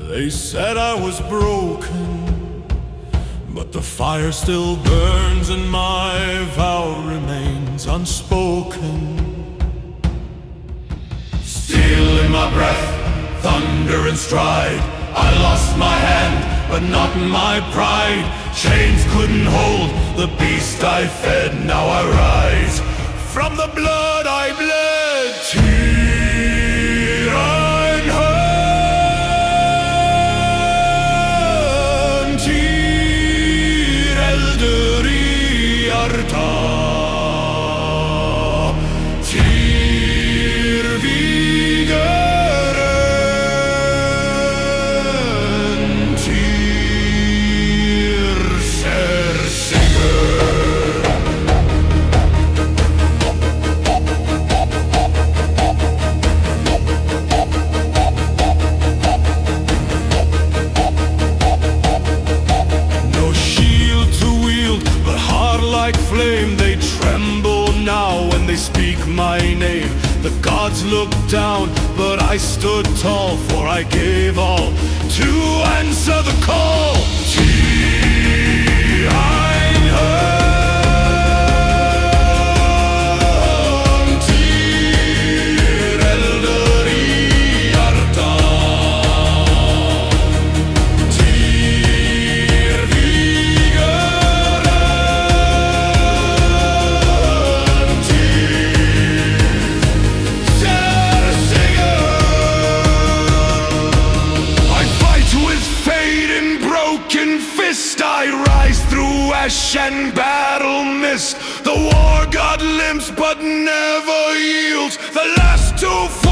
They said I was broken, but the fire still burns and my vow remains unspoken. Steel in my breath, thunder and stride. I lost my hand, but not my pride. Chains couldn't hold the beast I fed, now I rise. From the blood I bled, flame, they tremble now when they speak my name. The gods looked down, but I stood tall, for I gave all to answer the call. I rise through ash and battle mist. The war god limps but never yields. The last to fall.